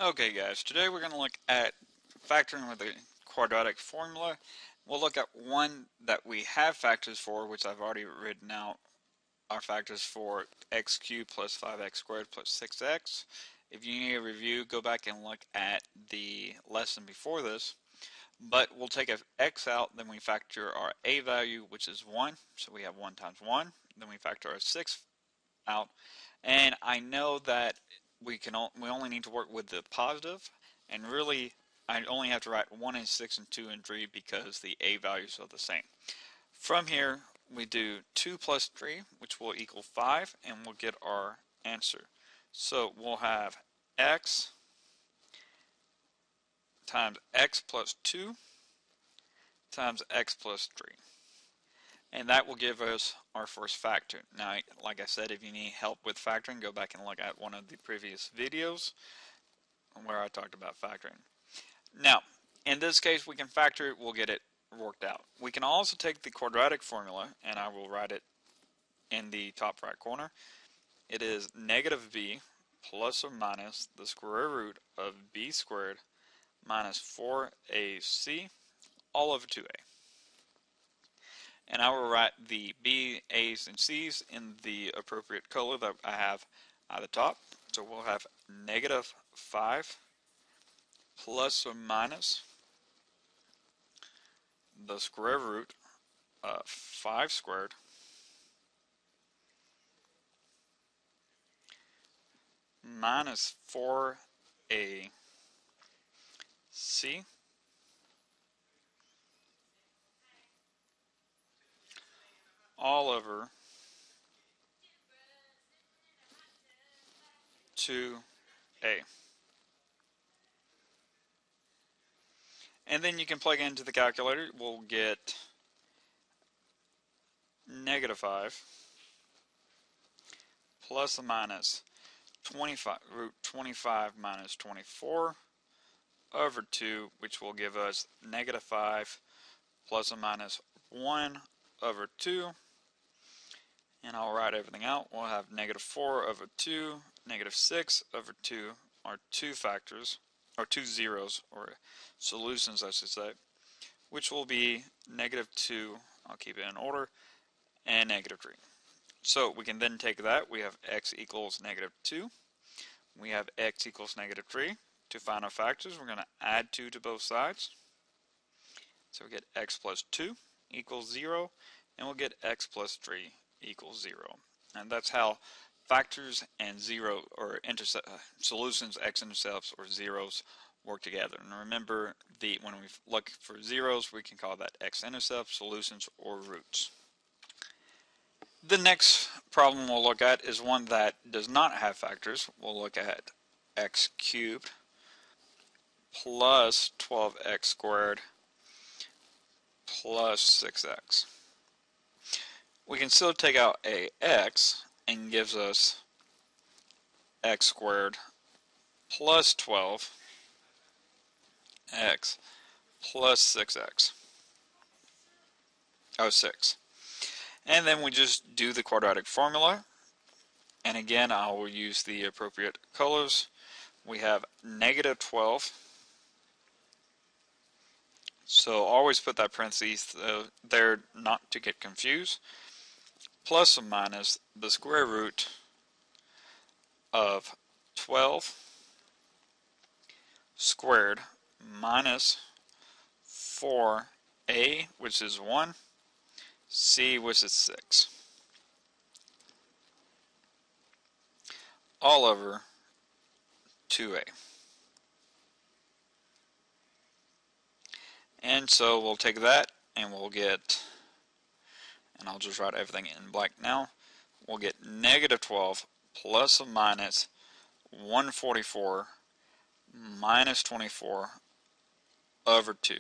Okay guys, today we're going to look at factoring with a quadratic formula. We'll look at one that we have factors for, which I've already written out our factors for x cubed plus 5x squared plus 6x. If you need a review, go back and look at the lesson before this. But we'll take a x out, then we factor our a value, which is 1, so we have 1 times 1. Then we factor our 6 out, and I know that we only need to work with the positive, and really I only have to write 1 and 6 and 2 and 3 because the a values are the same. From here we do 2 plus 3, which will equal 5, and we'll get our answer. So we'll have x times x plus 2 times x plus 3. And that will give us our first factor. Now, like I said, if you need help with factoring, go back and look at one of the previous videos where I talked about factoring. Now, in this case, we can factor it, we'll get it worked out. We can also take the quadratic formula, and I will write it in the top right corner. It is negative b plus or minus the square root of b squared minus 4ac all over 2a. And I will write the B, A's, and C's in the appropriate color that I have at the top. So we'll have negative 5 plus or minus the square root of 5 squared minus 4AC all over 2a. And then you can plug into the calculator. We'll get negative 5 plus or minus 25 root 25 minus 24 over 2, which will give us negative 5 plus or minus 1 over 2. And I'll write everything out. We'll have negative 4 over 2, negative 6 over 2 are two factors, or two zeros, or solutions I should say, which will be negative 2, I'll keep it in order, and negative 3. So we can then take that. We have x equals negative 2. We have x equals negative 3. To find our factors, we're going to add 2 to both sides. So we get x plus 2 equals 0, and we'll get x plus 3 equals 0. And that's how factors and zero or solutions, x-intercepts or zeros work together. And remember, when we look for zeros, we can call that x-intercepts, solutions, or roots. The next problem we'll look at is one that does not have factors. We'll look at x cubed plus 12x squared plus 6x. We can still take out a x and gives us x squared plus 12x plus 6x. Oh, 6. And then we just do the quadratic formula. And again, I will use the appropriate colors. We have negative 12. So always put that parentheses there not to get confused. Plus or minus the square root of 12 squared minus 4a, which is 1, c, which is 6, all over 2a. And so we'll take that and we'll get, and I'll just write everything in blank now, we'll get negative 12 plus or minus 144 minus 24 over 2.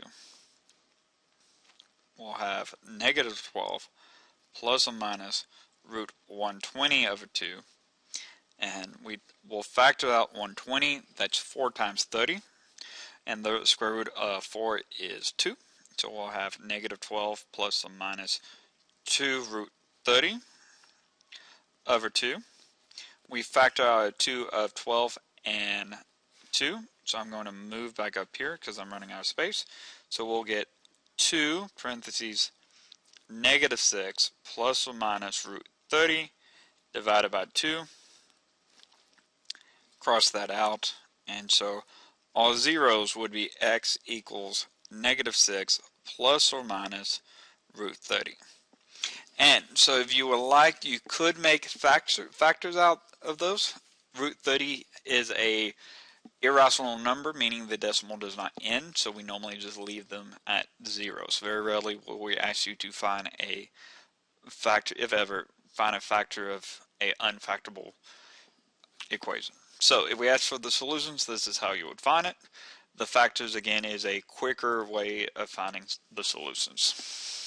We'll have negative 12 plus or minus root 120 over 2. And we will factor out 120, that's 4 times 30. And the square root of 4 is 2. So we'll have negative 12 plus or minus 2 root 30 over 2. We factor out 2 of 12 and 2. So I'm going to move back up here because I'm running out of space. So we'll get 2 parentheses negative 6 plus or minus root 30 divided by 2. Cross that out. And so all zeros would be x equals negative 6 plus or minus root 30. And so if you would like, you could make factors out of those. Root 30 is a irrational number, meaning the decimal does not end, so we normally just leave them at zeros. Very rarely will we ask you to find a factor, if ever, find a factor of a unfactorable equation. So if we ask for the solutions, this is how you would find it. The factors, again, is a quicker way of finding the solutions.